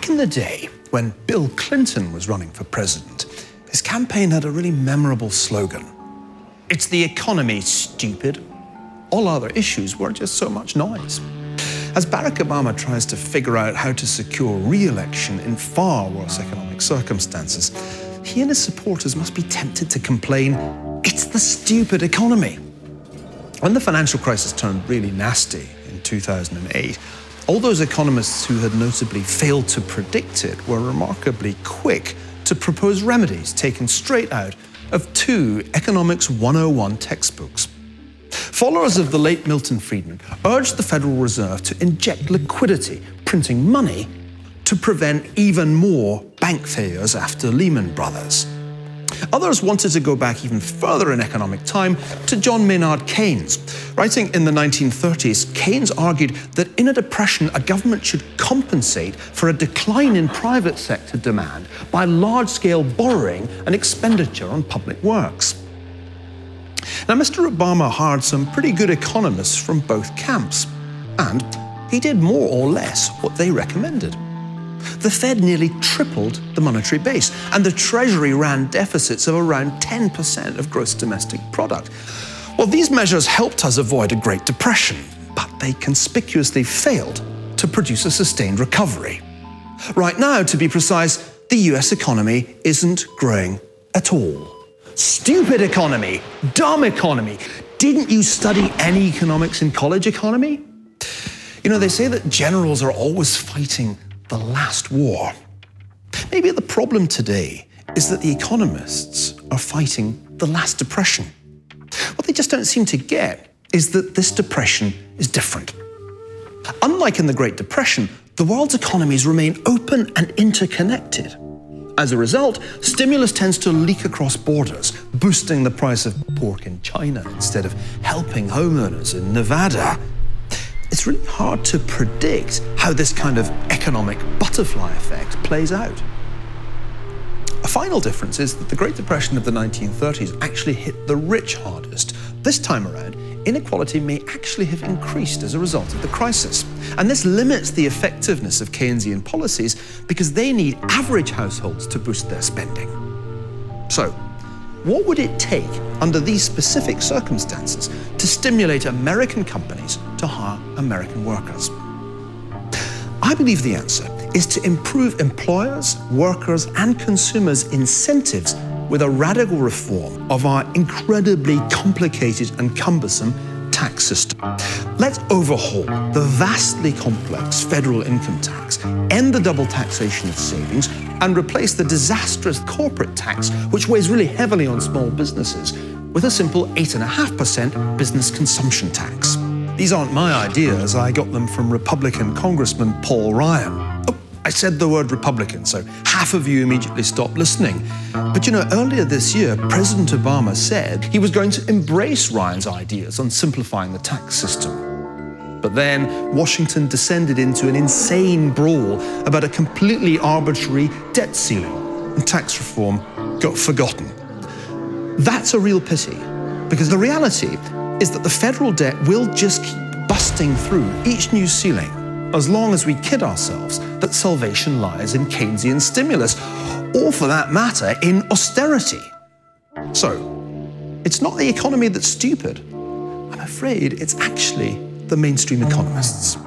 Back in the day, when Bill Clinton was running for president, his campaign had a really memorable slogan. "It's the economy, stupid. All other issues were just so much noise." As Barack Obama tries to figure out how to secure re-election in far worse economic circumstances, he and his supporters must be tempted to complain, "It's the stupid economy." When the financial crisis turned really nasty in 2008, all those economists who had notably failed to predict it were remarkably quick to propose remedies taken straight out of two Economics 101 textbooks. Followers of the late Milton Friedman urged the Federal Reserve to inject liquidity, printing money, to prevent even more bank failures after Lehman Brothers. Others wanted to go back even further in economic time to John Maynard Keynes. Writing in the 1930s, Keynes argued that in a depression, a government should compensate for a decline in private sector demand by large-scale borrowing and expenditure on public works. Now, Mr. Obama hired some pretty good economists from both camps, and he did more or less what they recommended. The Fed nearly tripled the monetary base, and the Treasury ran deficits of around 10% of gross domestic product. Well, these measures helped us avoid a Great Depression, but they conspicuously failed to produce a sustained recovery. Right now, to be precise, the US economy isn't growing at all. Stupid economy, dumb economy. Didn't you study any economics in college economy? You know, they say that generals are always fighting the last war. Maybe the problem today is that the economists are fighting the last depression. What they just don't seem to get is that this depression is different. Unlike in the Great Depression, the world's economies remain open and interconnected. As a result, stimulus tends to leak across borders, boosting the price of pork in China instead of helping homeowners in Nevada. It's really hard to predict how this kind of economic butterfly effect plays out. A final difference is that the Great Depression of the 1930s actually hit the rich hardest. This time around, inequality may actually have increased as a result of the crisis. And this limits the effectiveness of Keynesian policies because they need average households to boost their spending. So, what would it take under these specific circumstances to stimulate American companies to hire American workers? I believe the answer is to improve employers, workers, and consumers' incentives with a radical reform of our incredibly complicated and cumbersome tax system. Let's overhaul the vastly complex federal income tax, end the double taxation of savings, and replace the disastrous corporate tax, which weighs really heavily on small businesses, with a simple 8.5% business consumption tax. These aren't my ideas. I got them from Republican Congressman Paul Ryan. Oh, I said the word Republican, so half of you immediately stopped listening. But you know, earlier this year, President Obama said he was going to embrace Ryan's ideas on simplifying the tax system. But then Washington descended into an insane brawl about a completely arbitrary debt ceiling, and tax reform got forgotten. That's a real pity, because the reality is that the federal debt will just keep busting through each new ceiling as long as we kid ourselves that salvation lies in Keynesian stimulus, or for that matter, in austerity. So, it's not the economy that's stupid. I'm afraid it's actually the mainstream economists.